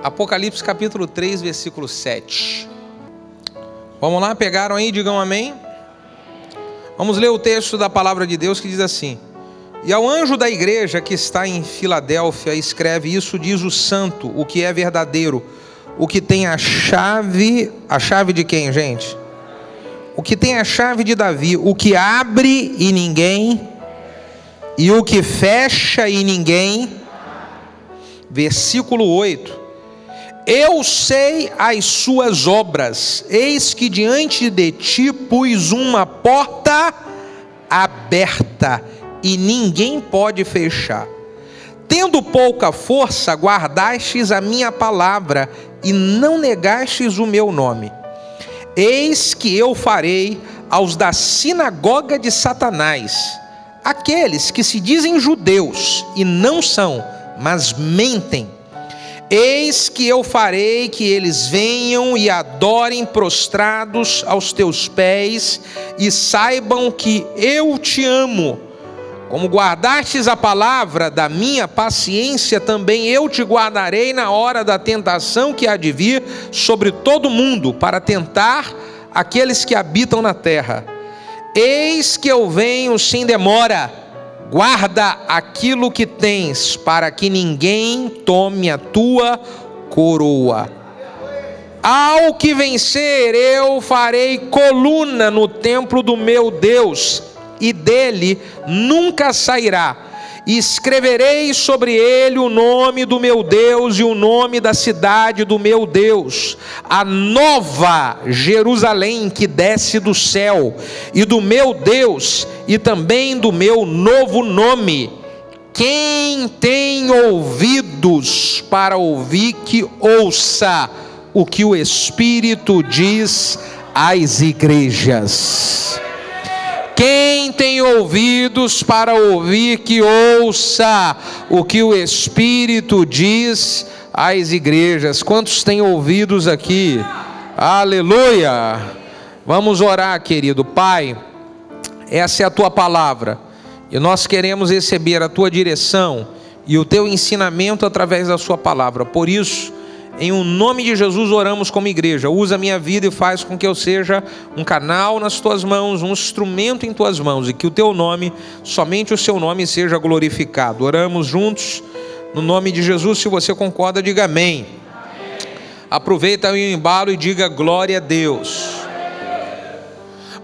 Apocalipse capítulo 3, versículo 7. Vamos lá, pegaram aí? Digam amém. Vamos ler o texto da palavra de Deus que diz assim: E ao anjo da igreja que está em Filadélfia escreve: Isso diz o santo, o que é verdadeiro, o que tem a chave de quem, gente? O que tem a chave de Davi, o que abre e ninguém, e o que fecha e ninguém. Versículo 8: Eu sei as suas obras, eis que diante de ti pus uma porta aberta, e ninguém pode fechar. Tendo pouca força, guardastes a minha palavra, e não negastes o meu nome. Eis que eu farei aos da sinagoga de Satanás, aqueles que se dizem judeus e não são, mas mentem. Eis que eu farei que eles venham e adorem prostrados aos teus pés, e saibam que eu te amo. Como guardastes a palavra da minha paciência, também eu te guardarei na hora da tentação que há de vir sobre todo mundo, para tentar aqueles que habitam na terra. Eis que eu venho sem demora. Guarda aquilo que tens, para que ninguém tome a tua coroa. Ao que vencer, eu farei coluna no templo do meu Deus, e dele nunca sairá. E escreverei sobre ele o nome do meu Deus e o nome da cidade do meu Deus, a nova Jerusalém que desce do céu, e do meu Deus, e também do meu novo nome. Quem tem ouvidos para ouvir, que ouça o que o Espírito diz às igrejas. Quem tem ouvidos para ouvir, que ouça o que o Espírito diz às igrejas. Quantos têm ouvidos aqui? Aleluia! Vamos orar, querido Pai. Essa é a tua palavra, e nós queremos receber a tua direção e o teu ensinamento através da sua palavra. Por isso, em o nome de Jesus oramos como igreja. Usa a minha vida e faz com que eu seja um canal nas tuas mãos, um instrumento em tuas mãos, e que o teu nome, somente o seu nome, seja glorificado. Oramos juntos no nome de Jesus. Se você concorda, diga amém. Aproveita o embalo e diga glória a Deus.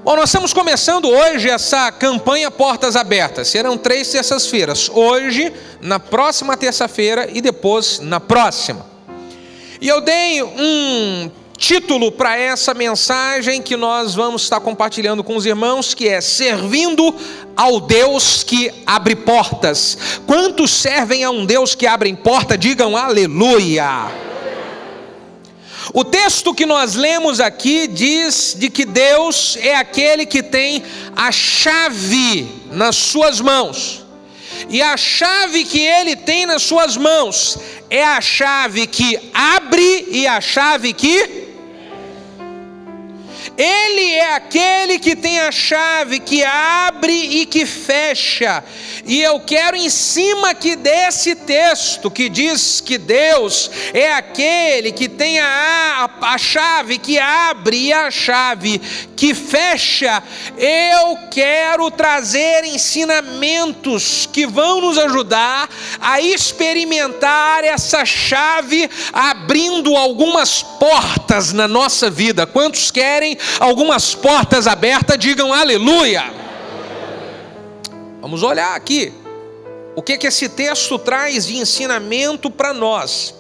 Bom, nós estamos começando hoje essa campanha Portas Abertas. Serão 3 terças-feiras. Hoje, na próxima terça-feira e depois na próxima. E eu dei um título para essa mensagem que nós vamos estar compartilhando com os irmãos, que é Servindo ao Deus que abre portas. Quantos servem a um Deus que abre porta? Digam aleluia. O texto que nós lemos aqui diz de que Deus é aquele que tem a chave nas suas mãos. E a chave que ele tem nas suas mãos é a chave que abre e a chave que... Ele é aquele que tem a chave que abre e que fecha. E eu quero, em cima aqui desse texto que diz que Deus é aquele que tem a chave que abre e a chave que fecha, eu quero trazer ensinamentos que vão nos ajudar a experimentar essa chave abrindo algumas portas na nossa vida. Quantos querem algumas portas abertas? Digam aleluia. Vamos olhar aqui o que esse texto traz de ensinamento para nós.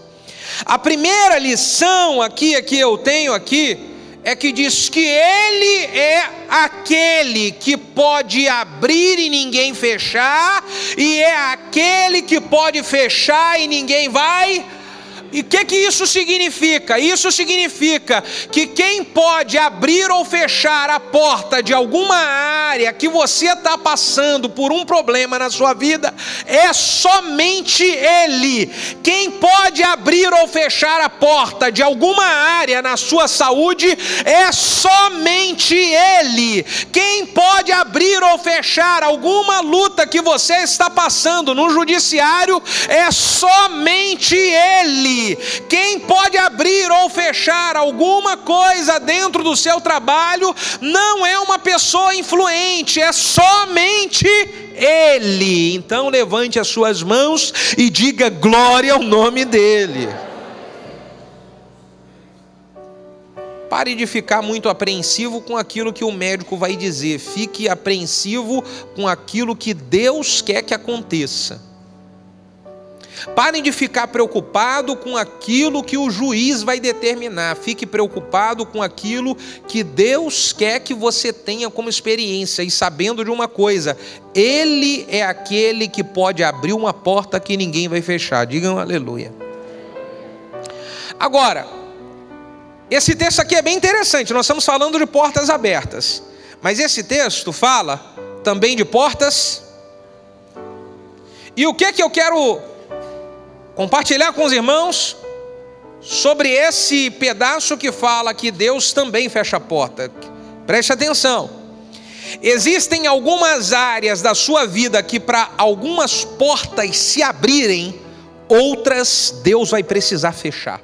A primeira lição aqui que eu tenho aqui é que diz que ele é aquele que pode abrir e ninguém fechar, e é aquele que pode fechar e ninguém vai. E o que isso significa? Isso significa que quem pode abrir ou fechar a porta de alguma área que você está passando por um problema na sua vida é somente Ele. Quem pode abrir ou fechar a porta de alguma área na sua saúde é somente Ele. Quem pode abrir ou fechar alguma luta que você está passando no judiciário é somente Ele. Detalhe: quem pode abrir ou fechar alguma coisa dentro do seu trabalho não é uma pessoa influente, é somente Ele. Então levante as suas mãos e diga glória ao nome dEle. Pare de ficar muito apreensivo com aquilo que o médico vai dizer. Fique apreensivo com aquilo que Deus quer que aconteça. Parem de ficar preocupado com aquilo que o juiz vai determinar. Fique preocupado com aquilo que Deus quer que você tenha como experiência. E sabendo de uma coisa: Ele é aquele que pode abrir uma porta que ninguém vai fechar. Digam aleluia. Agora, esse texto aqui é bem interessante. Nós estamos falando de portas abertas, mas esse texto fala também de portas. E o que é que eu quero compartilhar com os irmãos sobre esse pedaço que fala que Deus também fecha a porta? Preste atenção. Existem algumas áreas da sua vida que, para algumas portas se abrirem, outras Deus vai precisar fechar.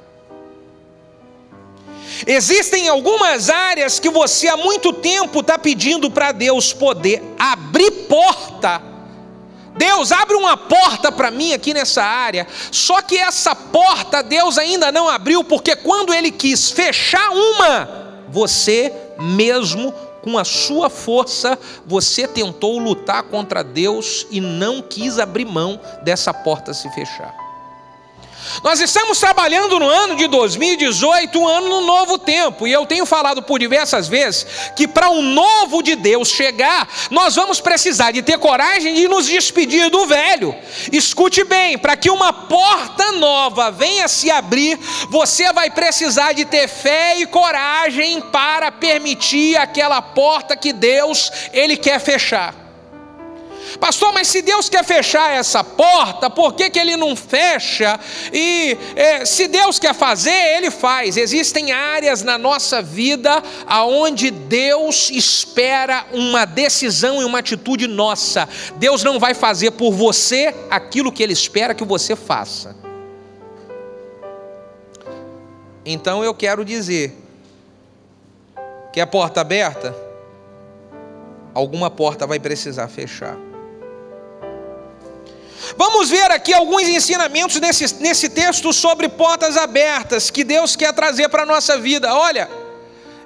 Existem algumas áreas que você há muito tempo está pedindo para Deus poder abrir porta. Deus, abre uma porta para mim aqui nessa área. Só que essa porta Deus ainda não abriu, porque quando Ele quis fechar uma, você mesmo, com a sua força, você tentou lutar contra Deus e não quis abrir mão dessa porta se fechar. Nós estamos trabalhando no ano de 2018, um ano no novo tempo, e eu tenho falado por diversas vezes que para o novo de Deus chegar, nós vamos precisar de ter coragem de nos despedir do velho. Escute bem, para que uma porta nova venha se abrir, você vai precisar de ter fé e coragem para permitir aquela porta que Deus, Ele quer fechar. Pastor, mas se Deus quer fechar essa porta, por que Ele não fecha? E se Deus quer fazer, Ele faz. Existem áreas na nossa vida aonde Deus espera uma decisão e uma atitude nossa. Deus não vai fazer por você aquilo que Ele espera que você faça. Então eu quero dizer que a porta aberta, alguma porta vai precisar fechar. Vamos ver aqui alguns ensinamentos nesse texto sobre portas abertas que Deus quer trazer para a nossa vida. Olha,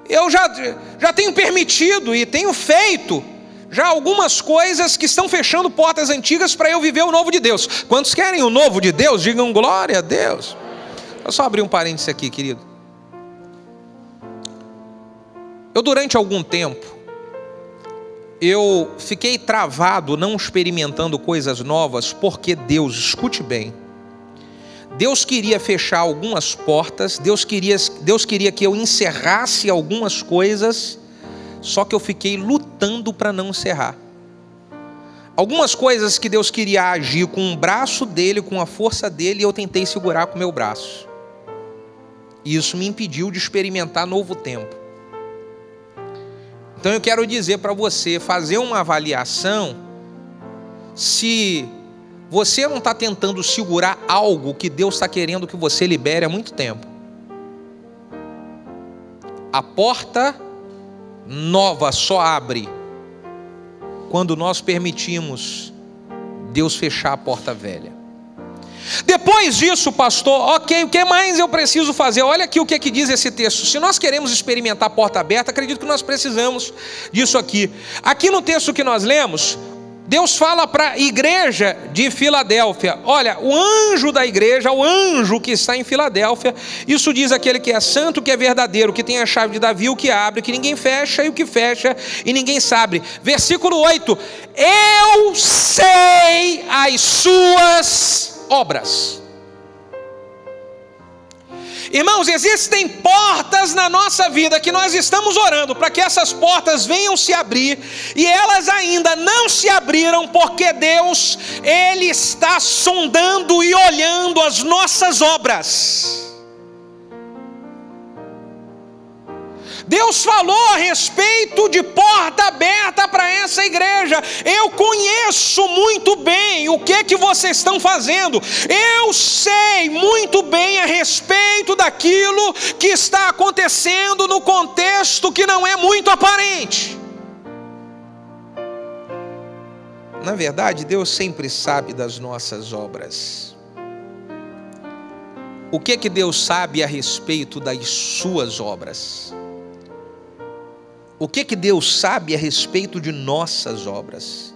eu já tenho permitido e tenho feito já algumas coisas que estão fechando portas antigas para eu viver o novo de Deus. Quantos querem o novo de Deus? Digam glória a Deus. Vou só abrir um parênteses aqui, querido. Eu, durante algum tempo, eu fiquei travado, não experimentando coisas novas, porque Deus, escute bem, Deus queria fechar algumas portas, Deus queria que eu encerrasse algumas coisas, só que eu fiquei lutando para não encerrar. Algumas coisas que Deus queria agir com o braço dele, com a força dele, e eu tentei segurar com o meu braço. E isso me impediu de experimentar novo tempo. Então eu quero dizer para você, fazer uma avaliação, se você não está tentando segurar algo que Deus está querendo que você libere há muito tempo. A porta nova só abre quando nós permitimos Deus fechar a porta velha. Depois disso, pastor, ok, o que mais eu preciso fazer? Olha aqui o que diz esse texto. Se nós queremos experimentar a porta aberta, acredito que nós precisamos disso aqui. Aqui no texto que nós lemos, Deus fala para a igreja de Filadélfia. Olha, o anjo da igreja, o anjo que está em Filadélfia, isso diz aquele que é santo, que é verdadeiro, que tem a chave de Davi, o que abre, que ninguém fecha, e o que fecha e ninguém sabe. Versículo 8: eu sei as suas obras. Irmãos, existem portas na nossa vida que nós estamos orando para que essas portas venham se abrir, e elas ainda não se abriram, porque Deus, Ele está sondando e olhando as nossas obras. Deus falou a respeito de porta aberta para essa igreja. Eu conheço muito bem o que vocês estão fazendo. Eu sei muito bem a respeito daquilo que está acontecendo no contexto que não é muito aparente. Na verdade, Deus sempre sabe das nossas obras. O que Deus sabe a respeito das suas obras? O que Deus sabe a respeito de nossas obras?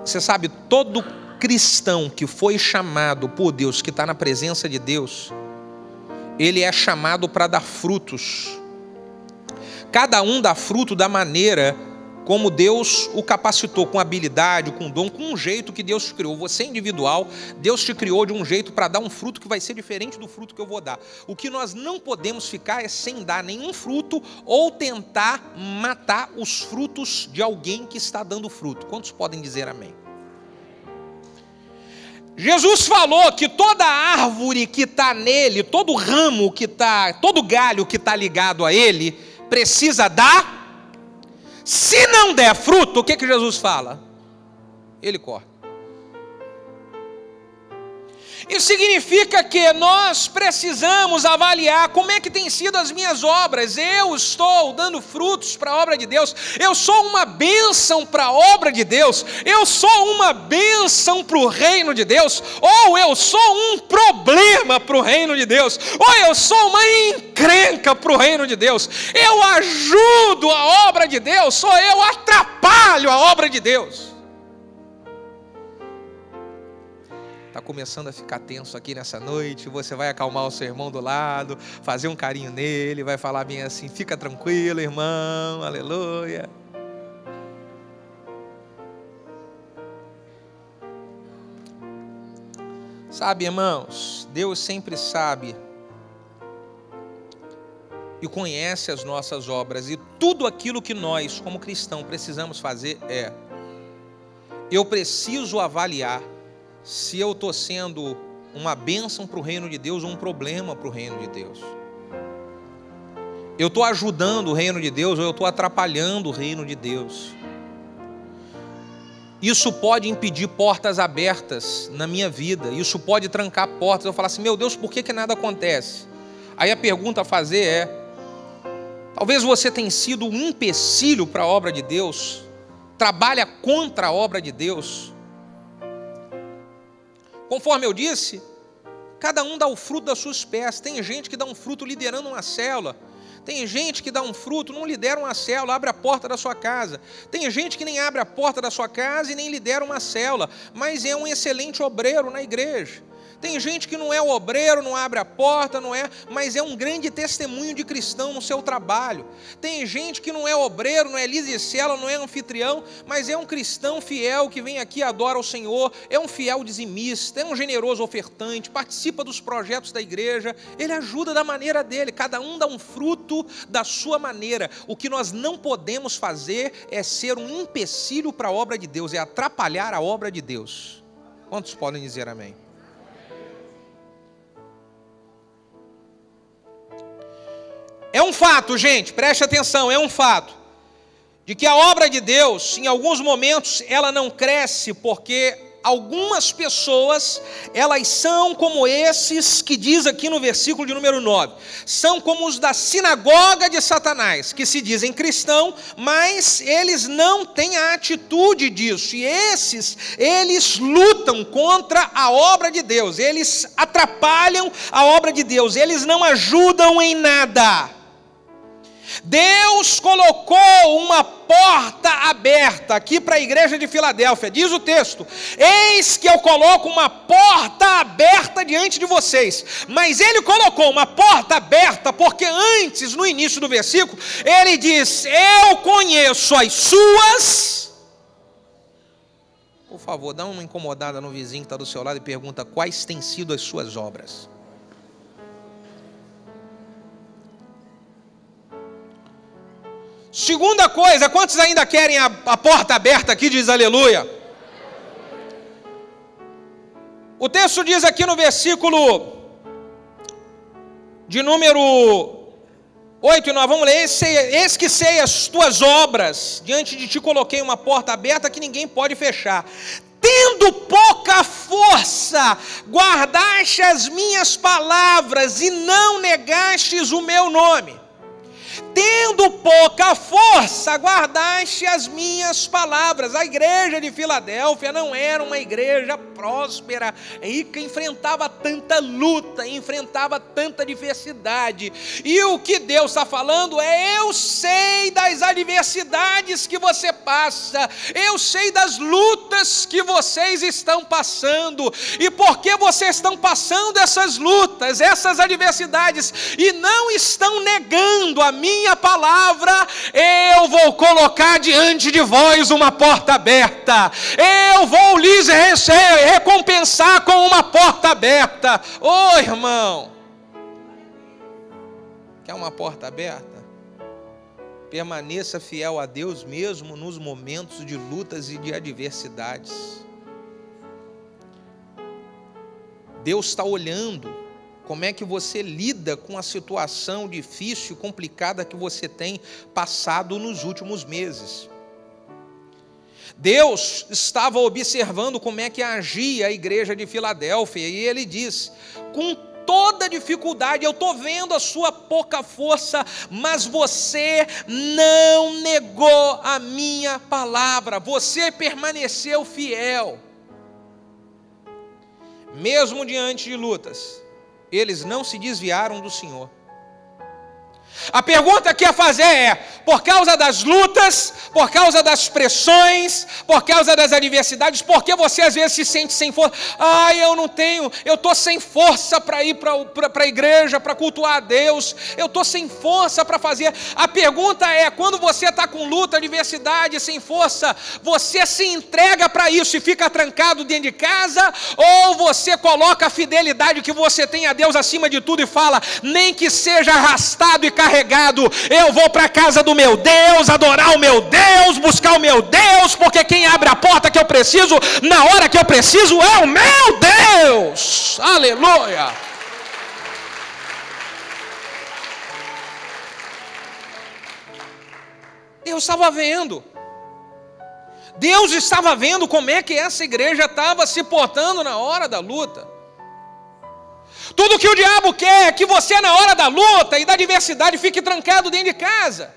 Você sabe, todo cristão que foi chamado por Deus, que está na presença de Deus, ele é chamado para dar frutos. Cada um dá fruto da maneira como Deus o capacitou, com habilidade, com dom, com um jeito que Deus te criou. Você é individual, Deus te criou de um jeito para dar um fruto que vai ser diferente do fruto que eu vou dar. O que nós não podemos ficar é sem dar nenhum fruto ou tentar matar os frutos de alguém que está dando fruto. Quantos podem dizer amém? Jesus falou que toda árvore que está nele, todo ramo que está, todo galho que está ligado a ele, precisa dar. Se não der fruto, o que Jesus fala? Ele corta. Isso significa que nós precisamos avaliar como é que tem sido as minhas obras. Eu estou dando frutos para a obra de Deus. Eu sou uma bênção para a obra de Deus. Eu sou uma bênção para o reino de Deus. Ou eu sou um problema para o reino de Deus. Ou eu sou uma encrenca para o reino de Deus. Eu ajudo a obra de Deus. Ou eu atrapalho a obra de Deus. Está começando a ficar tenso aqui nessa noite, você vai acalmar o seu irmão do lado, fazer um carinho nele, vai falar bem assim, fica tranquilo, irmão, aleluia. Sabe, irmãos, Deus sempre sabe e conhece as nossas obras, e tudo aquilo que nós, como cristãos, precisamos fazer eu preciso avaliar se eu estou sendo uma bênção para o reino de Deus ou um problema para o reino de Deus. Eu estou ajudando o reino de Deus ou eu estou atrapalhando o reino de Deus. Isso pode impedir portas abertas na minha vida. Isso pode trancar portas. Eu falo assim, meu Deus, por que nada acontece? Aí a pergunta a fazer é, talvez você tenha sido um empecilho para a obra de Deus, trabalha contra a obra de Deus. Conforme eu disse, cada um dá o fruto das suas espécies. Tem gente que dá um fruto liderando uma célula. Tem gente que dá um fruto, não lidera uma célula, abre a porta da sua casa. Tem gente que nem abre a porta da sua casa e nem lidera uma célula, mas é um excelente obreiro na igreja. Tem gente que não é obreiro, não abre a porta, mas é um grande testemunho de cristão no seu trabalho. Tem gente que não é obreiro, não é líder de célula, não é anfitrião, mas é um cristão fiel que vem aqui e adora o Senhor, é um fiel dizimista, é um generoso ofertante, participa dos projetos da igreja, ele ajuda da maneira dele, cada um dá um fruto da sua maneira. O que nós não podemos fazer é ser um empecilho para a obra de Deus, é atrapalhar a obra de Deus. Quantos podem dizer amém? É um fato, gente, preste atenção, é um fato, de que a obra de Deus, em alguns momentos, ela não cresce porque algumas pessoas, elas são como esses que diz aqui no versículo de número 9, são como os da sinagoga de Satanás, que se dizem cristão, mas eles não têm a atitude disso, e eles lutam contra a obra de Deus, eles atrapalham a obra de Deus, eles não ajudam em nada. Deus colocou uma porta aberta aqui para a igreja de Filadélfia, diz o texto, eis que eu coloco uma porta aberta diante de vocês, mas ele colocou uma porta aberta porque antes, no início do versículo, ele diz, eu conheço as suas, por favor, dá uma incomodada no vizinho que está do seu lado e pergunta, quais têm sido as suas obras? Segunda coisa, quantos ainda querem a porta aberta aqui, diz aleluia? O texto diz aqui no versículo de número 8 e 9, vamos ler. Eis que sei as tuas obras, diante de ti coloquei uma porta aberta que ninguém pode fechar. Tendo pouca força, guardaste as minhas palavras e não negastes o meu nome. Tendo pouca força, guardaste as minhas palavras. A igreja de Filadélfia não era uma igreja próspera, rica, enfrentava tanta luta, enfrentava tanta diversidade. E o que Deus está falando é: eu sei das adversidades que você passa, eu sei das lutas que vocês estão passando, e porque vocês estão passando essas lutas, essas adversidades, e não estão negando a minha palavra, eu vou colocar diante de vós uma porta aberta, eu vou lhes recompensar com uma porta aberta. Ô irmão, quer uma porta aberta? Permaneça fiel a Deus mesmo nos momentos de lutas e de adversidades. Deus está olhando como é que você lida com a situação difícil e complicada que você tem passado nos últimos meses. Deus estava observando como é que agia a igreja de Filadélfia, e ele diz: com toda dificuldade, eu estou vendo a sua pouca força, mas você não negou a minha palavra, você permaneceu fiel. Mesmo diante de lutas, eles não se desviaram do Senhor. A pergunta que ia fazer é: por causa das lutas, por causa das pressões, por causa das adversidades, por que você às vezes se sente sem força? Eu estou sem força para ir para a igreja, para cultuar a Deus, eu estou sem força para fazer. A pergunta é: quando você está com luta, adversidade, sem força, você se entrega para isso e fica trancado dentro de casa, ou você coloca a fidelidade que você tem a Deus acima de tudo e fala: nem que seja arrastado e carregado, eu vou para a casa do meu Deus, adorar o meu Deus, buscar o meu Deus, porque quem abre a porta que eu preciso, na hora que eu preciso, é o meu Deus. Aleluia. Deus estava vendo. Deus estava vendo como é que essa igreja estava se portando na hora da luta. Tudo que o diabo quer é que você, na hora da luta e da adversidade, fique trancado dentro de casa,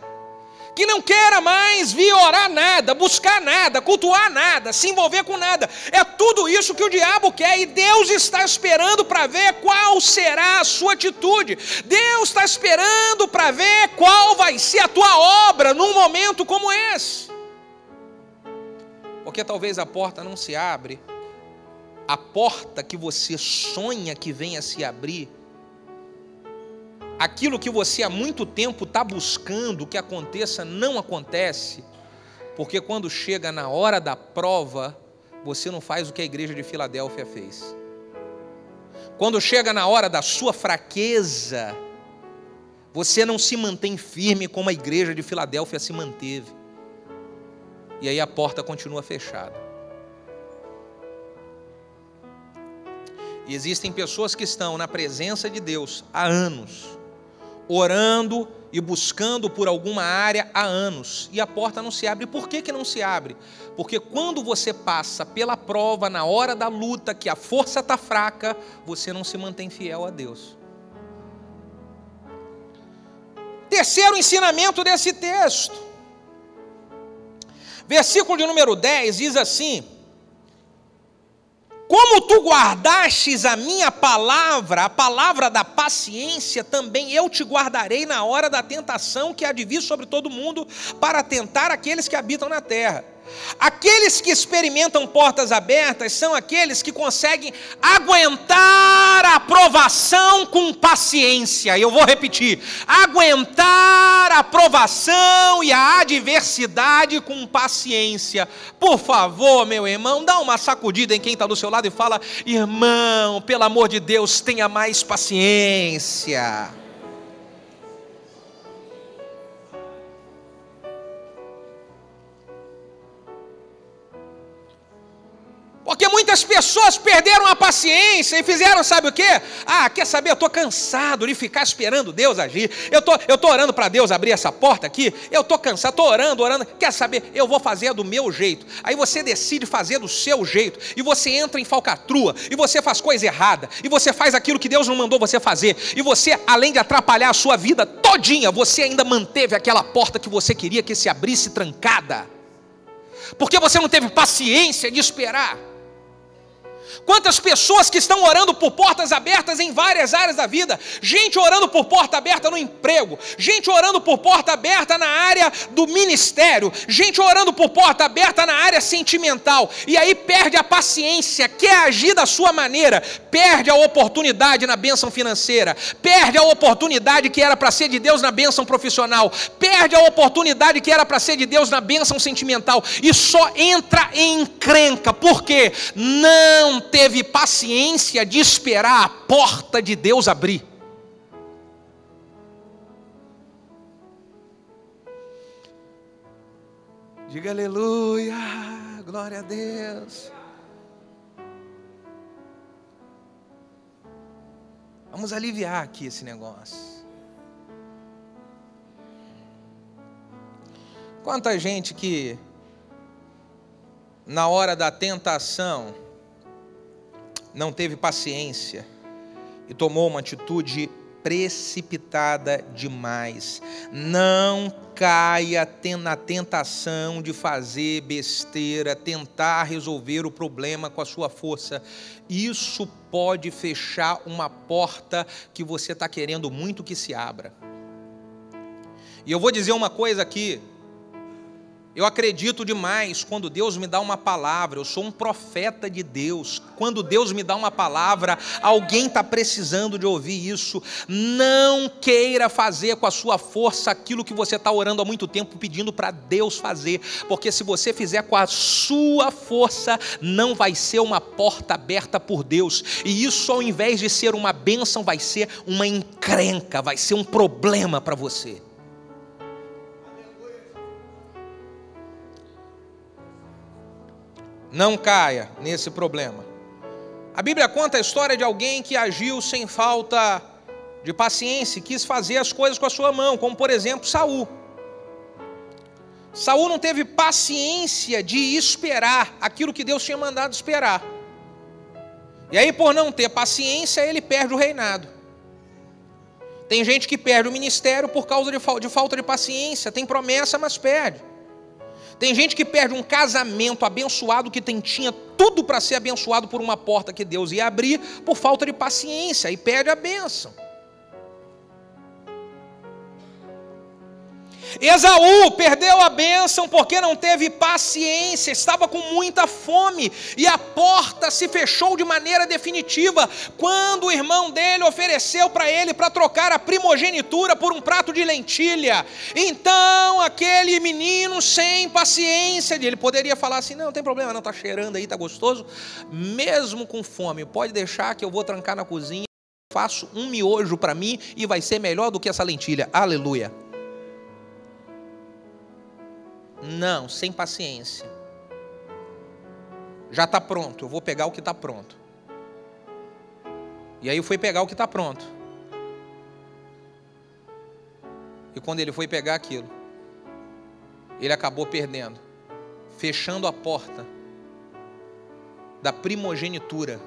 que não queira mais vir orar nada, buscar nada, cultuar nada, se envolver com nada. É tudo isso que o diabo quer, e Deus está esperando para ver qual será a sua atitude. Deus está esperando para ver qual vai ser a tua obra num momento como esse. Porque talvez a porta não se abre, a porta que você sonha que venha se abrir, aquilo que você há muito tempo está buscando que aconteça, não acontece, porque quando chega na hora da prova, você não faz o que a igreja de Filadélfia fez. Quando chega na hora da sua fraqueza, você não se mantém firme como a igreja de Filadélfia se manteve, e aí a porta continua fechada. E existem pessoas que estão na presença de Deus há anos, orando e buscando por alguma área há anos, e a porta não se abre. Por que não se abre? Porque quando você passa pela prova, na hora da luta, que a força está fraca, você não se mantém fiel a Deus. Terceiro ensinamento desse texto, versículo de número 10, diz assim: como tu guardastes a minha palavra, a palavra da paciência, também eu te guardarei na hora da tentação que há de vir sobre todo mundo, para tentar aqueles que habitam na terra. Aqueles que experimentam portas abertas são aqueles que conseguem aguentar a provação com paciência. Eu vou repetir: aguentar a provação e a adversidade com paciência. Por favor, meu irmão, dá uma sacudida em quem está do seu lado e fala: irmão, pelo amor de Deus, tenha mais paciência. Porque muitas Quantas pessoas perderam a paciência e fizeram, sabe o quê? Quer saber, eu estou cansado de ficar esperando Deus agir, eu tô orando para Deus abrir essa porta aqui, eu estou cansado, estou orando, quer saber, eu vou fazer do meu jeito. Aí você decide fazer do seu jeito, e você entra em falcatrua, e você faz coisa errada, e você faz aquilo que Deus não mandou você fazer, e você, além de atrapalhar a sua vida todinha, você ainda manteve aquela porta que você queria que se abrisse trancada, porque você não teve paciência de esperar. Quantas pessoas que estão orando por portas abertas em várias áreas da vida, gente orando por porta aberta no emprego, gente orando por porta aberta na área do ministério, gente orando por porta aberta na área sentimental, e aí perde a paciência, quer agir da sua maneira, perde a oportunidade na bênção financeira, perde a oportunidade que era para ser de Deus na bênção profissional, perde a oportunidade que era para ser de Deus na bênção sentimental, e só entra em encrenca, porque não teve paciência de esperar a porta de Deus abrir. Diga aleluia, glória a Deus. Vamos aliviar aqui esse negócio. Quanta gente que na hora da tentação não teve paciência e tomou uma atitude precipitada demais. Não caia na tentação de fazer besteira, tentar resolver o problema com a sua força. Isso pode fechar uma porta que você está querendo muito que se abra. E eu vou dizer uma coisa aqui. Eu acredito demais quando Deus me dá uma palavra, eu sou um profeta de Deus. Quando Deus me dá uma palavra, alguém está precisando de ouvir isso. Não queira fazer com a sua força aquilo que você está orando há muito tempo, pedindo para Deus fazer. Porque se você fizer com a sua força, não vai ser uma porta aberta por Deus. E isso, ao invés de ser uma bênção, vai ser uma encrenca, vai ser um problema para você. Não caia nesse problema. A Bíblia conta a história de alguém que agiu sem falta de paciência, quis fazer as coisas com a sua mão, como por exemplo Saul. Saul não teve paciência de esperar aquilo que Deus tinha mandado esperar. E aí, por não ter paciência, ele perde o reinado. Tem gente que perde o ministério por causa de falta de paciência, tem promessa, mas perde. Tem gente que perde um casamento abençoado que tinha tudo para ser abençoado por uma porta que Deus ia abrir por falta de paciência e perde a bênção. Esaú perdeu a bênção porque não teve paciência, estava com muita fome e a porta se fechou de maneira definitiva quando o irmão dele ofereceu para ele para trocar a primogenitura por um prato de lentilha. Então aquele menino sem paciência, ele poderia falar assim, não tem problema não, está cheirando aí, está gostoso, mesmo com fome, pode deixar que eu vou trancar na cozinha, faço um miojo para mim e vai ser melhor do que essa lentilha, aleluia. Não, sem paciência. Já está pronto, eu vou pegar o que está pronto. E aí foi pegar o que está pronto. E quando ele foi pegar aquilo, ele acabou perdendo, fechando a porta da primogenitura.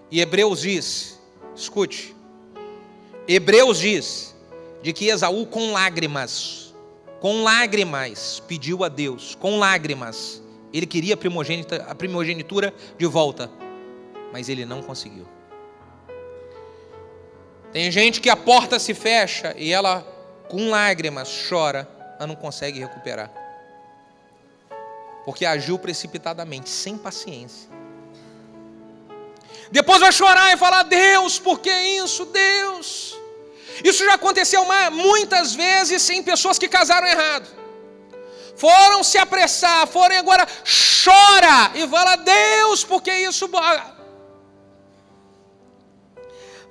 E Hebreus diz, escute, Hebreus diz de que Esaú com lágrimas pediu a Deus, com lágrimas, ele queria a primogenitura de volta, mas ele não conseguiu. Tem gente que a porta se fecha e ela com lágrimas chora, ela não consegue recuperar, porque agiu precipitadamente, sem paciência. Depois vai chorar e falar, Deus, por que isso, Deus? Isso já aconteceu muitas vezes em pessoas que casaram errado. Foram se apressar, foram agora, chora e fala, Deus, por que isso?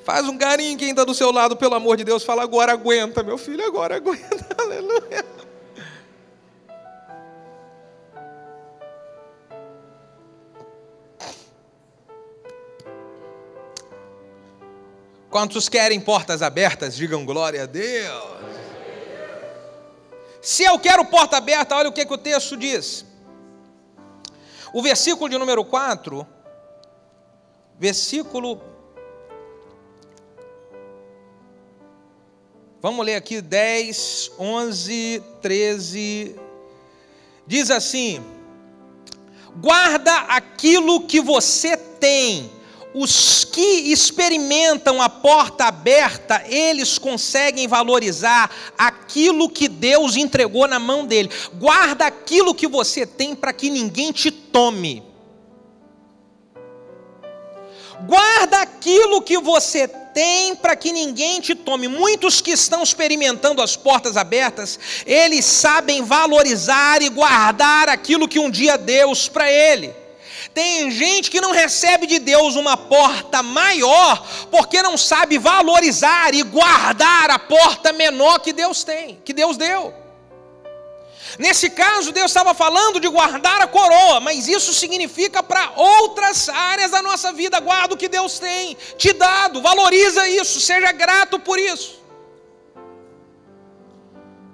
Faz um carinho quem está do seu lado, pelo amor de Deus, fala, agora aguenta, meu filho, agora aguenta, aleluia. Quantos querem portas abertas? Digam glória a Deus. Se eu quero porta aberta, olha o que o texto diz. O versículo de número 4, vamos ler aqui 10, 11, 13, diz assim: guarda aquilo que você tem. Os que experimentam a porta aberta, eles conseguem valorizar aquilo que Deus entregou na mão dele. Guarda aquilo que você tem para que ninguém te tome. Guarda aquilo que você tem para que ninguém te tome. Muitos que estão experimentando as portas abertas, eles sabem valorizar e guardar aquilo que um dia Deus para ele. Tem gente que não recebe de Deus uma porta maior, porque não sabe valorizar e guardar a porta menor que Deus tem, que Deus deu. Nesse caso, Deus estava falando de guardar a coroa, mas isso significa para outras áreas da nossa vida. Guarda o que Deus tem te dado, valoriza isso, seja grato por isso.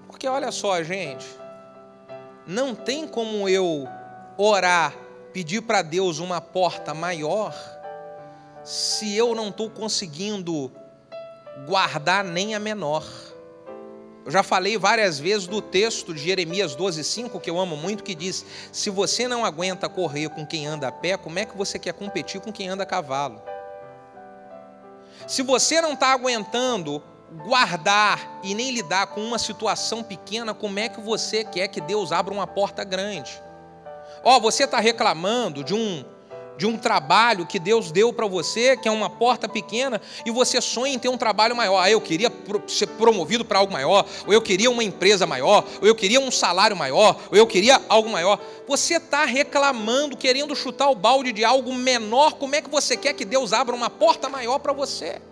Porque olha só, gente, não tem como eu orar, pedir para Deus uma porta maior, se eu não estou conseguindo guardar nem a menor. Eu já falei várias vezes do texto de Jeremias 12:5, que eu amo muito, que diz: se você não aguenta correr com quem anda a pé, como é que você quer competir com quem anda a cavalo? Se você não está aguentando guardar e nem lidar com uma situação pequena, como é que você quer que Deus abra uma porta grande? Você está reclamando de um trabalho que Deus deu para você, que é uma porta pequena, e você sonha em ter um trabalho maior. Eu queria ser promovido para algo maior, ou eu queria uma empresa maior, ou eu queria um salário maior, ou eu queria algo maior. Você está reclamando, querendo chutar o balde de algo menor. Como é que você quer que Deus abra uma porta maior para você?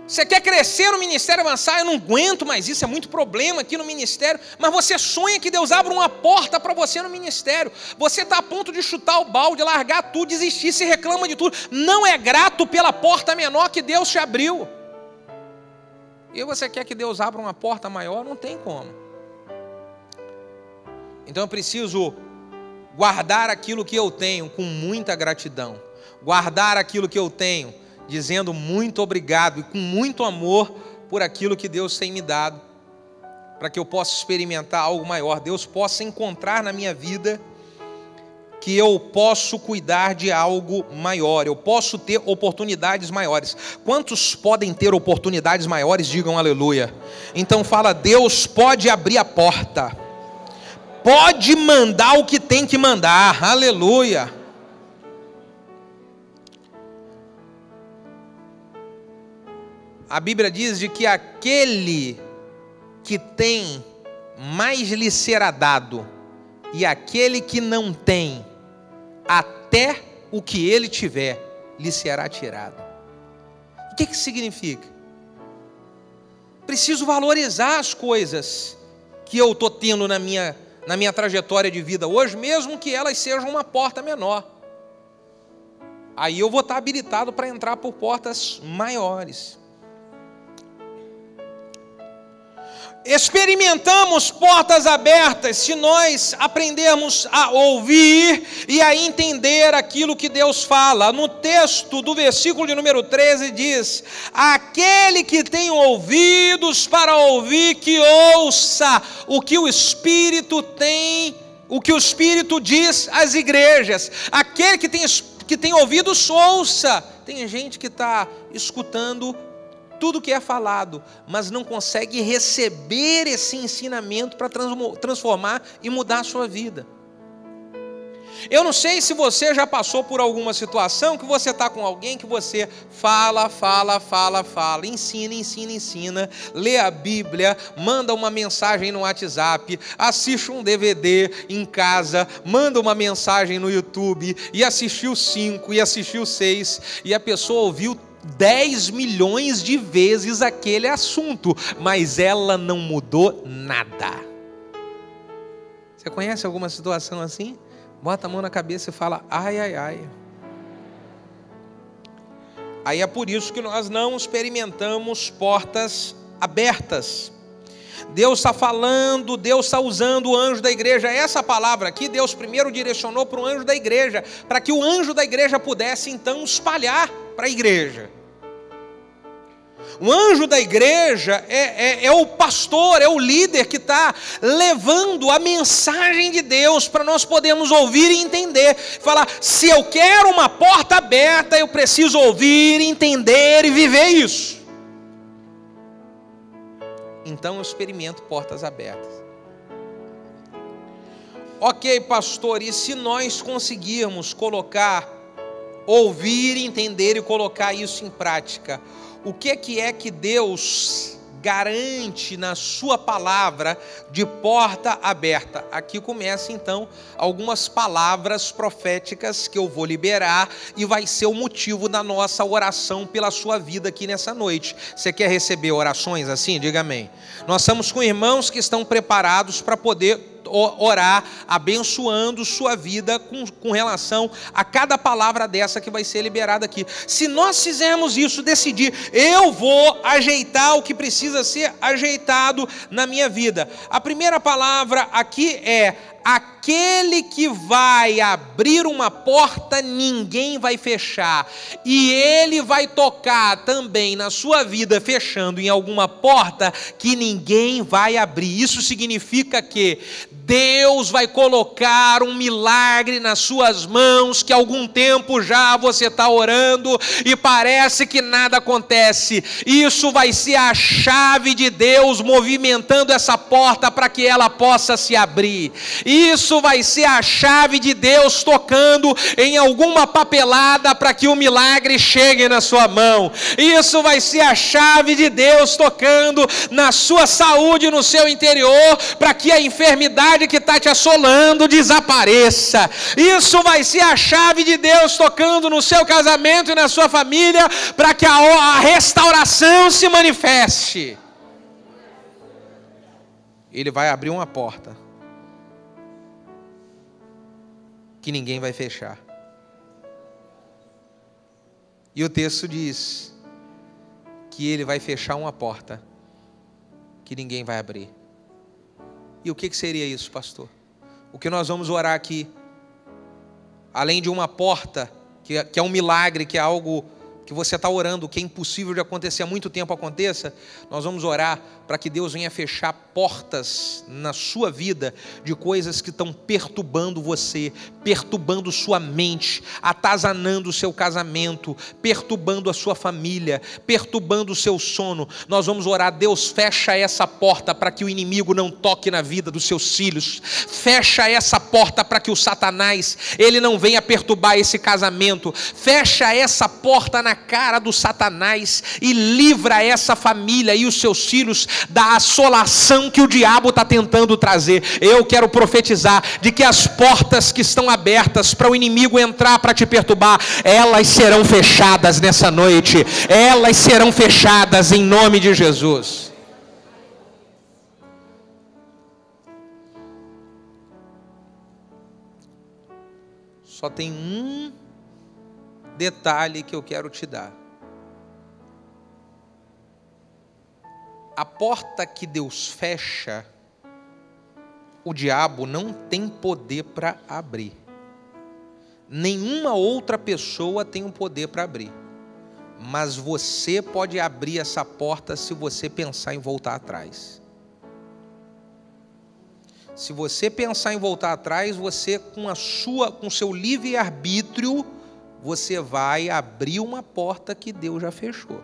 Você quer crescer no ministério, avançar? Eu não aguento mais isso, é muito problema aqui no ministério. Mas você sonha que Deus abra uma porta para você no ministério. Você está a ponto de chutar o balde, largar tudo, desistir, se reclama de tudo. Não é grato pela porta menor que Deus te abriu. E você quer que Deus abra uma porta maior? Não tem como. Então eu preciso guardar aquilo que eu tenho com muita gratidão. Guardar aquilo que eu tenho dizendo muito obrigado e com muito amor por aquilo que Deus tem me dado, para que eu possa experimentar algo maior, Deus possa encontrar na minha vida que eu posso cuidar de algo maior, eu posso ter oportunidades maiores. Quantos podem ter oportunidades maiores? Digam aleluia. Então fala: Deus pode abrir a porta, pode mandar o que tem que mandar, aleluia. A Bíblia diz de que aquele que tem, mais lhe será dado, e aquele que não tem, até o que ele tiver, lhe será tirado. O que significa? Preciso valorizar as coisas que eu estou tendo na minha trajetória de vida hoje, mesmo que elas sejam uma porta menor. Aí eu vou estar habilitado para entrar por portas maiores. Experimentamos portas abertas se nós aprendermos a ouvir e a entender aquilo que Deus fala. No texto do versículo de número 13 diz: aquele que tem ouvidos para ouvir, que ouça o que o Espírito tem, o que o Espírito diz às igrejas. Aquele que tem ouvidos, ouça. Tem gente que está escutando tudo que é falado, mas não consegue receber esse ensinamento para transformar e mudar a sua vida. Eu não sei se você já passou por alguma situação que você está com alguém que você fala, ensina, lê a Bíblia, manda uma mensagem no WhatsApp, assiste um DVD em casa, manda uma mensagem no YouTube, e assistiu 5, e assistiu 6, e a pessoa ouviu 10 milhões de vezes aquele assunto, mas ela não mudou nada. Você conhece alguma situação assim? Bota a mão na cabeça e fala: ai, ai, ai. Aí é por isso que nós não experimentamos portas abertas. Deus está falando, Deus está usando o anjo da igreja. Essa palavra aqui, Deus primeiro direcionou para o anjo da igreja, para que o anjo da igreja pudesse então espalhar para a igreja. O anjo da igreja é o pastor, é o líder que está levando a mensagem de Deus para nós podermos ouvir e entender. Falar, se eu quero uma porta aberta, eu preciso ouvir, entender e viver isso. Então eu experimento portas abertas. Ok, pastor, e se nós conseguirmos ouvir, entender e colocar isso em prática, o que é que Deus garante na sua palavra de porta aberta? Aqui começa então algumas palavras proféticas que eu vou liberar e vai ser o motivo da nossa oração pela sua vida aqui nessa noite. Você quer receber orações assim? Diga amém. Nós estamos com irmãos que estão preparados para poder orar, abençoando sua vida com relação a cada palavra dessa que vai ser liberada aqui. Se nós fizermos isso, decidir, eu vou ajeitar o que precisa ser ajeitado na minha vida. A primeira palavra aqui é: aquele que vai abrir uma porta, ninguém vai fechar. E ele vai tocar também na sua vida, fechando em alguma porta que ninguém vai abrir. Isso significa que Deus vai colocar um milagre nas suas mãos, que há algum tempo já você está orando e parece que nada acontece. Isso vai ser a chave de Deus movimentando essa porta para que ela possa se abrir. Isso vai ser a chave de Deus tocando em alguma papelada para que o milagre chegue na sua mão. Isso vai ser a chave de Deus tocando na sua saúde, no seu interior, para que a enfermidade que está te assolando desapareça. Isso vai ser a chave de Deus tocando no seu casamento e na sua família, para que a restauração se manifeste. Ele vai abrir uma porta que ninguém vai fechar. E o texto diz que ele vai fechar uma porta que ninguém vai abrir. E o que seria isso, pastor? O que nós vamos orar aqui, além de uma porta, que é um milagre, que é algo que você está orando, que é impossível de acontecer, há muito tempo aconteça, nós vamos orar para que Deus venha fechar portas na sua vida de coisas que estão perturbando você, perturbando sua mente, atazanando o seu casamento, perturbando a sua família, perturbando o seu sono. Nós vamos orar: Deus, fecha essa porta para que o inimigo não toque na vida dos seus filhos, fecha essa porta para que o Satanás, ele não venha perturbar esse casamento, fecha essa porta na cara do Satanás e livra essa família e os seus filhos da assolação que o diabo está tentando trazer. Eu quero profetizar de que as portas que estão abertas para o inimigo entrar para te perturbar, elas serão fechadas nessa noite, elas serão fechadas em nome de Jesus. Só tem um detalhe que eu quero te dar. A porta que Deus fecha, o diabo não tem poder para abrir. Nenhuma outra pessoa tem o poder para abrir. Mas você pode abrir essa porta se você pensar em voltar atrás. Se você pensar em voltar atrás, você com seu livre-arbítrio, você vai abrir uma porta que Deus já fechou.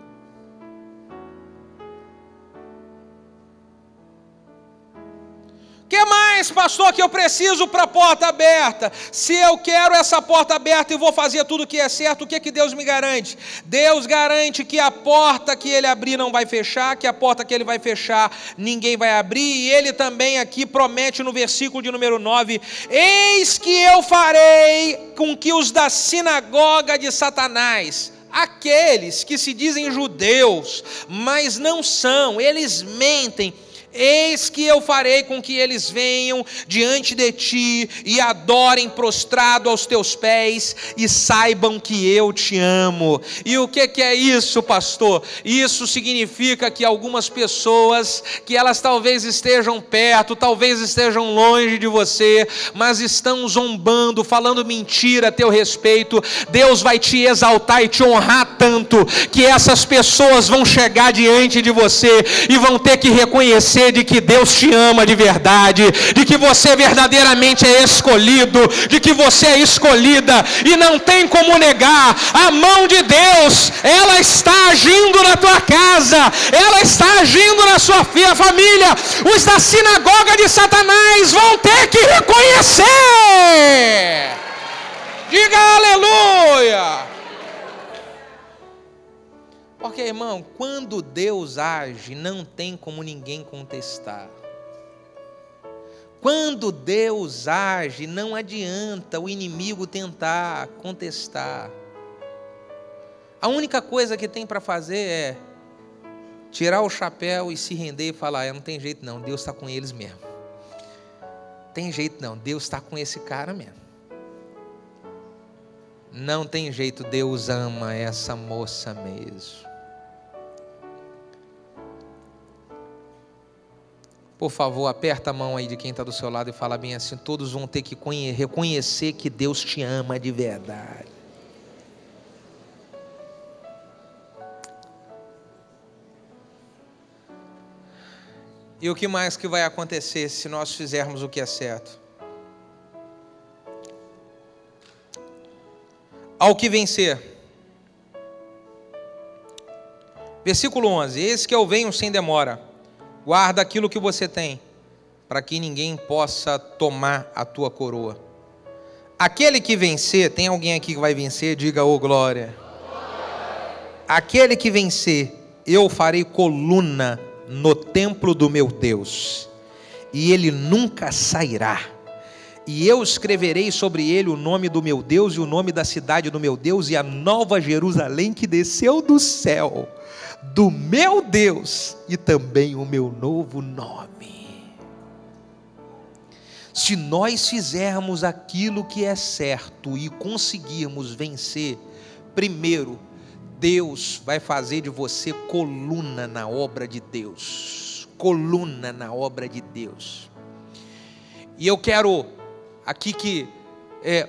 O que mais, pastor, que eu preciso para a porta aberta? Se eu quero essa porta aberta e vou fazer tudo o que é certo, o que Deus me garante? Deus garante que a porta que Ele abrir não vai fechar, que a porta que Ele vai fechar ninguém vai abrir, e Ele também aqui promete no versículo de número 9: eis que eu farei com que os da sinagoga de Satanás, aqueles que se dizem judeus, mas não são, eles mentem, Eis que eu farei com que eles venham diante de ti e adorem prostrado aos teus pés e saibam que eu te amo. E o que é isso, pastor? Isso significa que algumas pessoas, que elas talvez estejam perto, talvez estejam longe de você, mas estão zombando, falando mentira a teu respeito. Deus vai te exaltar e te honrar tanto, que essas pessoas vão chegar diante de você e vão ter que reconhecer de que Deus te ama de verdade, de que você verdadeiramente é escolhido, de que você é escolhida, e não tem como negar. A mão de Deus, ela está agindo na tua casa, ela está agindo na sua família. Os da sinagoga de Satanás vão ter que reconhecer. Diga aleluia. Porque, irmão, quando Deus age, não tem como ninguém contestar. Quando Deus age, não adianta o inimigo tentar contestar. A única coisa que tem para fazer é tirar o chapéu e se render e falar: não tem jeito não, Deus está com eles mesmo. Tem jeito não, Deus está com esse cara mesmo. Não tem jeito, Deus ama essa moça mesmo. Por favor, aperta a mão aí de quem está do seu lado e fala bem assim: todos vão ter que reconhecer que Deus te ama de verdade. E o que mais que vai acontecer se nós fizermos o que é certo? Ao que vencer. Versículo 11: eis que eu venho sem demora. Guarda aquilo que você tem, para que ninguém possa tomar a tua coroa. Aquele que vencer, tem alguém aqui que vai vencer? Diga: ô glória. Aquele que vencer, eu farei coluna no templo do meu Deus, e ele nunca sairá. E eu escreverei sobre ele o nome do meu Deus e o nome da cidade do meu Deus e a nova Jerusalém que desceu do céu, do meu Deus, e também o meu novo nome. Se nós fizermos aquilo que é certo e conseguirmos vencer, primeiro, Deus vai fazer de você coluna na obra de Deus. Coluna na obra de Deus. E eu quero aqui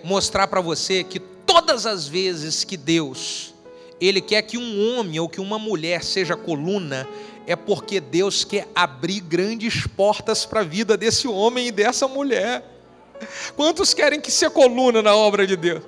mostrar para você que todas as vezes que Deus, Ele quer que um homem ou que uma mulher seja coluna, é porque Deus quer abrir grandes portas para a vida desse homem e dessa mulher. Quantos querem que ser coluna na obra de Deus?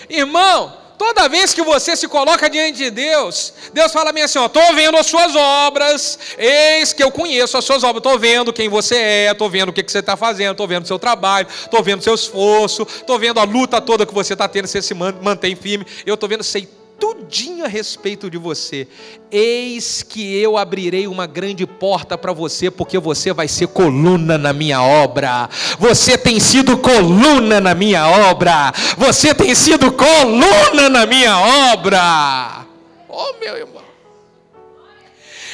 Irmão, toda vez que você se coloca diante de Deus, Deus fala bem assim: estou vendo as suas obras, eis que eu conheço as suas obras, estou vendo quem você é, estou vendo o que você está fazendo, estou vendo o seu trabalho, estou vendo o seu esforço, estou vendo a luta toda que você está tendo, você se mantém firme, eu estou vendo, sei tudinho a respeito de você. Eis que eu abrirei uma grande porta para você, porque você vai ser coluna na minha obra. Você tem sido coluna na minha obra. Você tem sido coluna na minha obra. Oh, meu irmão.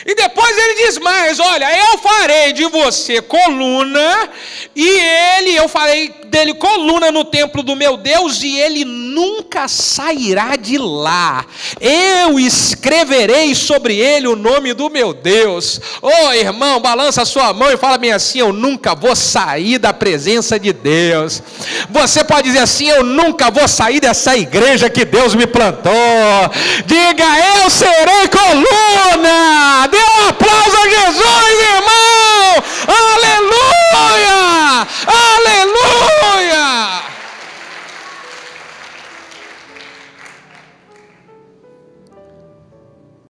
E depois ele diz mais: olha, eu farei de você coluna, e eu farei dele coluna no templo do meu Deus, e ele nunca sairá de lá. Eu escreverei sobre ele o nome do meu Deus. Oh, irmão, balança a sua mão e fala bem assim: eu nunca vou sair da presença de Deus. Você pode dizer assim: eu nunca vou sair dessa igreja que Deus me plantou. Diga: eu serei coluna. Deus